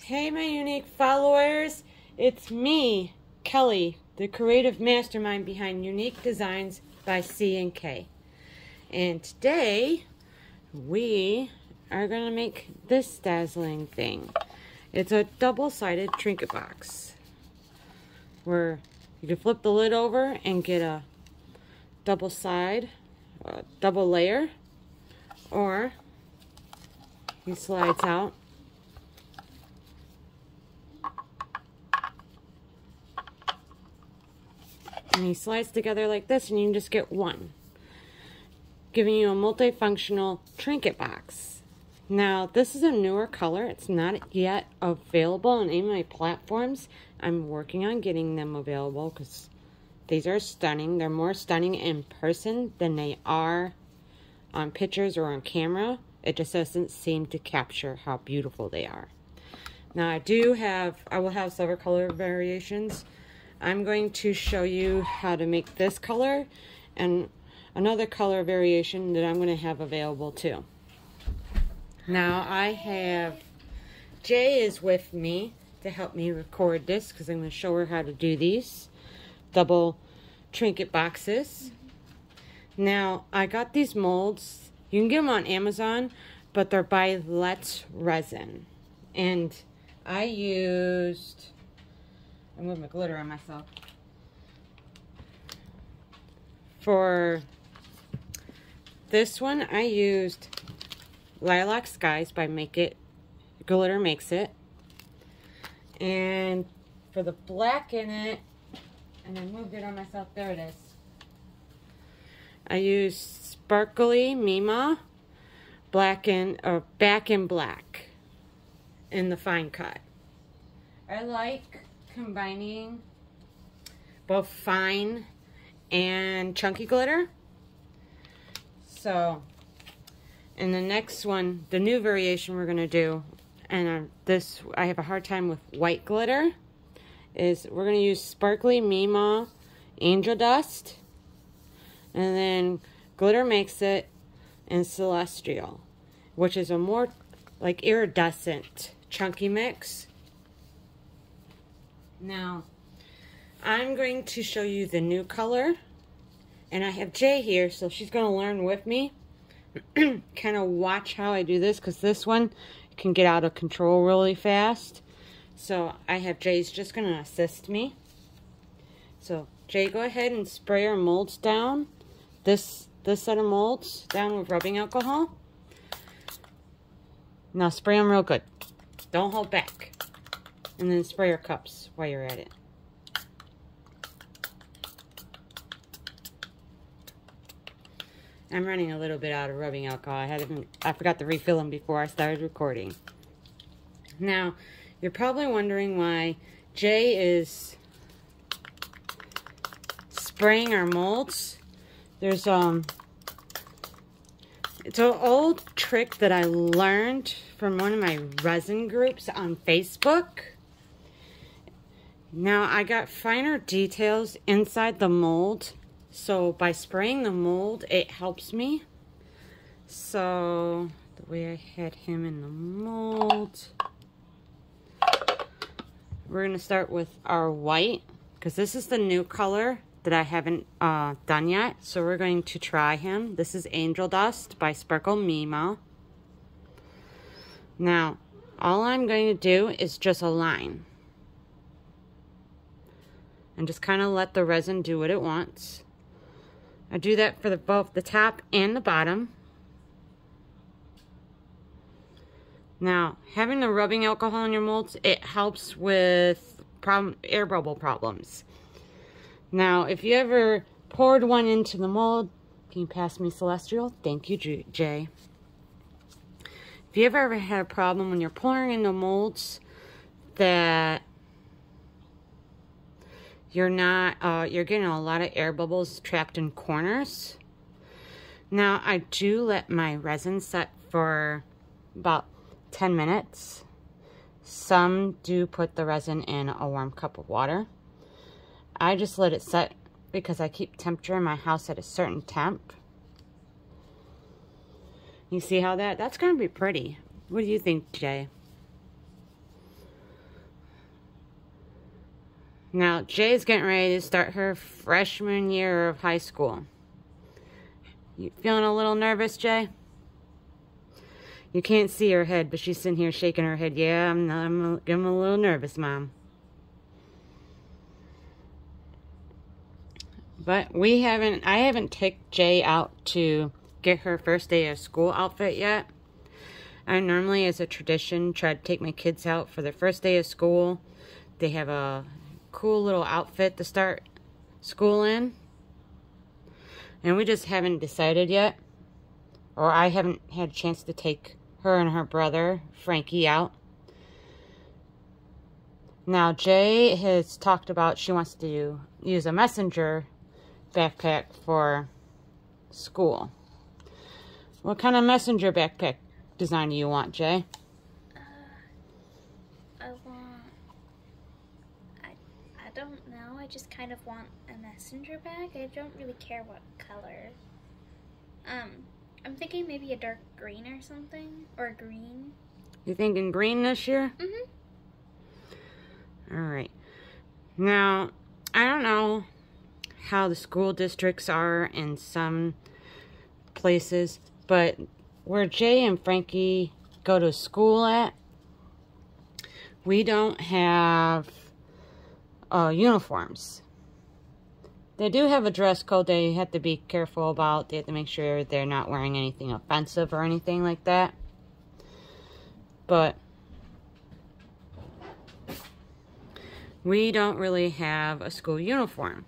Hey my unique followers, it's me, Kelly, the creative mastermind behind Unique Designs by C&K. And today we are going to make this dazzling thing. It's a double-sided trinket box where you can flip the lid over and get a double layer, or he slides out and he slides together like this, and you can just get one, giving you a multifunctional trinket box. Now this is a newer color. It's not yet available on any of my platforms. I'm working on getting them available because these are stunning. They're more stunning in person than they are on pictures or on camera. It just doesn't seem to capture how beautiful they are. Now I will have several color variations. I'm going to show you how to make this color and another color variation that I'm going to have available too. Now Jay is with me to help me record this because I'm going to show her how to do these double trinket boxes. Now I got these molds. You can get them on Amazon, but they're by Resin. And I'm with my glitter on myself. For this one, I used Lilac Skies by Glitter Makes It. And for the black in it, and I moved it on myself, there it is. I used Sparkly Mima Back in Black in the fine cut. I like combining both fine and chunky glitter. So, in the next one, the new variation we're going to do, and this I have a hard time with white glitter, is we're going to use Sparkly Mima Angel Dust, and then Glitter Makes It and Celestial, which is a more like iridescent chunky mix. Now, I'm going to show you the new color, and I have Jay here, so she's going to learn with me. Kind of watch how I do this, because this one can get out of control really fast. So I have Jay's just going to assist me. So Jay, go ahead and spray our molds down. This set of molds down with rubbing alcohol. Now spray them real good. Don't hold back. And then spray your cups while you're at it. I'm running a little bit out of rubbing alcohol. I forgot to refill them before I started recording. Now, you're probably wondering why Jay is spraying our molds. There's it's an old trick that I learned from one of my resin groups on Facebook. Now, I got finer details inside the mold, so by spraying the mold, it helps me. So, the way I had him in the mold, we're going to start with our white, because this is the new color that I haven't done yet. So we're going to try him. This is Angel Dust by Sparkle Mima. Now, all I'm going to do is just a line. And just kind of let the resin do what it wants. I do that for both the top and the bottom. Now, having the rubbing alcohol in your molds, it helps with air bubble problems. Now, if you ever poured one into the mold, can you pass me Celestial? Thank you, Jay. If you ever had a problem when you're pouring in the molds that you're getting a lot of air bubbles trapped in corners. Now, I do let my resin set for about 10 minutes. Some do put the resin in a warm cup of water. I just let it set because I keep temperature in my house at a certain temp. You see how that's going to be pretty. What do you think, Jay? Now, Jay's getting ready to start her freshman year of high school. You feeling a little nervous, Jay? You can't see her head, but she's sitting here shaking her head. Yeah, I'm a little nervous, Mom. But I haven't taken Jay out to get her first day of school outfit yet. I normally, as a tradition, try to take my kids out for their first day of school. They have a cool little outfit to start school in. And we just haven't decided yet. Or I haven't had a chance to take her and her brother, Frankie, out. Now, Jay has talked about she wants to use a messenger backpack for school. What kind of messenger backpack design do you want, Jay? I don't know. I just kind of want a messenger bag. I don't really care what color. I'm thinking maybe a dark green or something, or green. You thinking green this year? Mm-hmm. All right. Now, I don't know how the school districts are in some places, but where Jay and Frankie go to school at, we don't have uniforms. They do have a dress code they have to be careful about. They have to make sure they're not wearing anything offensive or anything like that. But we don't really have a school uniform.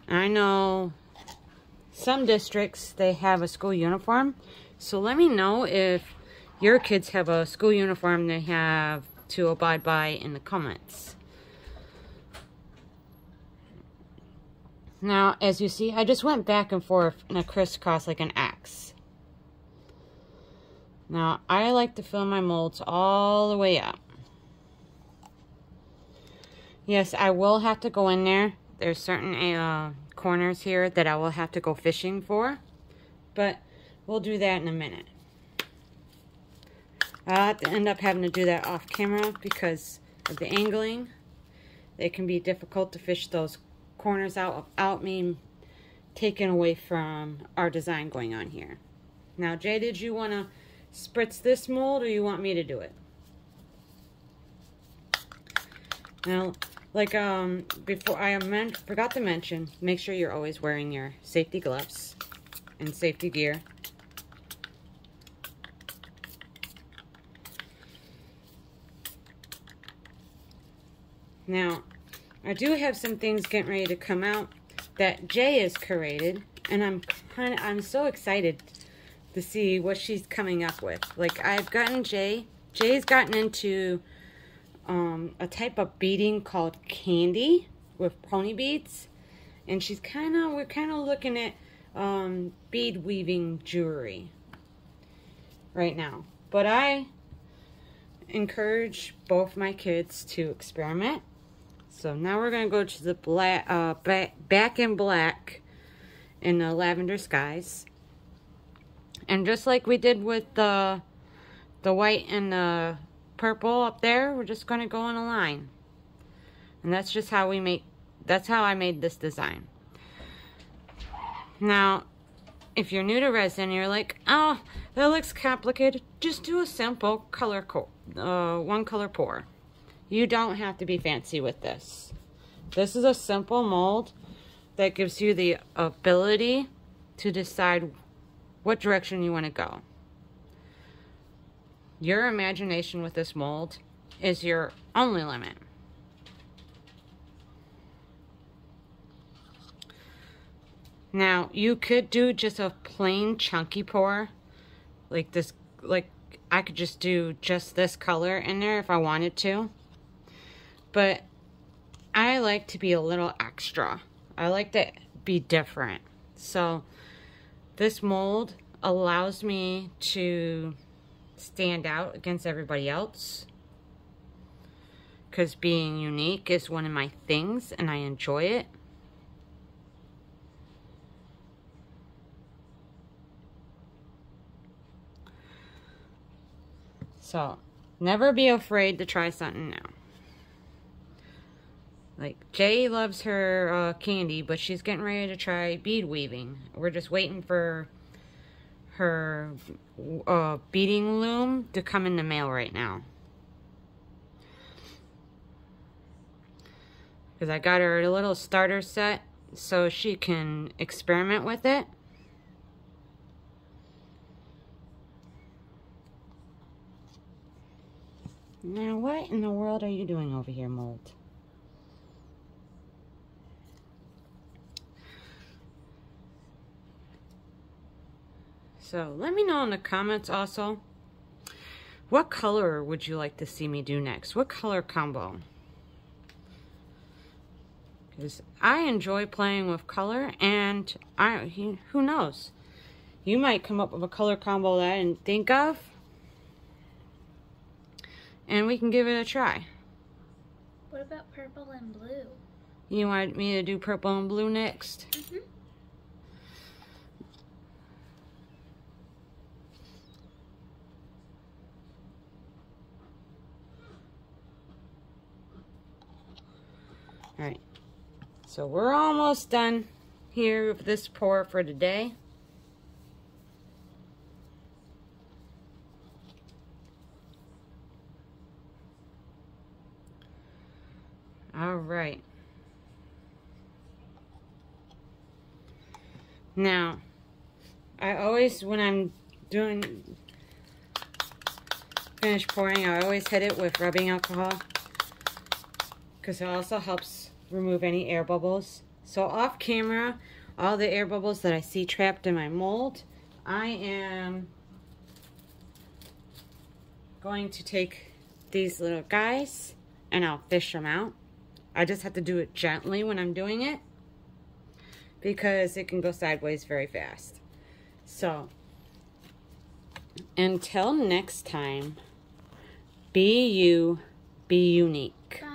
I know some districts, they have a school uniform. So let me know if your kids have a school uniform they have to abide by in the comments. Now, as you see, I just went back and forth in a crisscross like an axe. Now, I like to fill my molds all the way up. Yes, I will have to go in there. There's certain corners here that I will have to go fishing for. But we'll do that in a minute. I'll have to end up having to do that off camera because of the angling. It can be difficult to fish those corners out without me taking away from our design going on here. Now, Jay, did you want to spritz this mold or you want me to do it? Now, like before, I forgot to mention, make sure you're always wearing your safety gloves and safety gear. Now, I do have some things getting ready to come out that Jay has created, and I'm so excited to see what she's coming up with. Like, Jay's gotten into a type of beading called candy with pony beads, and we're kind of looking at bead weaving jewelry right now. But I encourage both my kids to experiment. So now we're going to go to the black, back in black in the lavender skies. And just like we did with the white and the purple up there, we're just going to go in a line. And that's just how that's how I made this design. Now, if you're new to resin, you're like, oh, that looks complicated. Just do a simple color one color pour. You don't have to be fancy with this. This is a simple mold that gives you the ability to decide what direction you want to go. Your imagination with this mold is your only limit. Now, you could do just a plain chunky pour like this. Like, I could just do just this color in there if I wanted to. But I like to be a little extra. I like to be different. So this mold allows me to stand out against everybody else. Because being unique is one of my things and I enjoy it. So never be afraid to try something new. Like, Jay loves her candy, but she's getting ready to try bead weaving. We're just waiting for her beading loom to come in the mail right now. Because I got her a little starter set so she can experiment with it. Now, what in the world are you doing over here, mold? So, let me know in the comments also, what color would you like to see me do next? What color combo? Because I enjoy playing with color, and who knows? You might come up with a color combo that I didn't think of, and we can give it a try. What about purple and blue? You want me to do purple and blue next? Mm-hmm. Alright, so we're almost done here with this pour for today. Alright. Now, I always, when I'm finish pouring, I always hit it with rubbing alcohol, because it also helps remove any air bubbles. So off camera, all the air bubbles that I see trapped in my mold, I am going to take these little guys and I'll fish them out. I just have to do it gently when I'm doing it, because it can go sideways very fast. So until next time, be you, be unique. Bye.